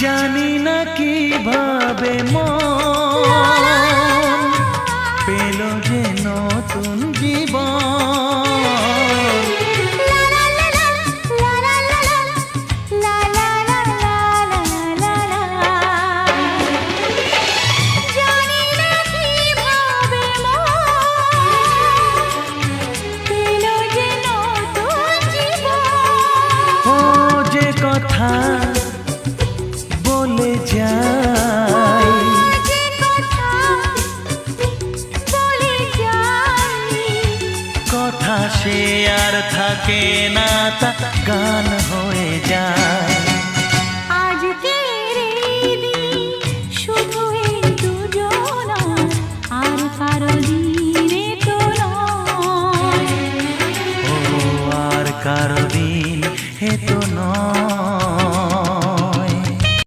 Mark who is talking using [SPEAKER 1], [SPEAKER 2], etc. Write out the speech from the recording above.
[SPEAKER 1] জানি না কিভাবে মন পেল যে নতুন জীবন। ও যে কথা বলে যাই, কথা সে আর থাকে না, তা গান হয়ে যায়।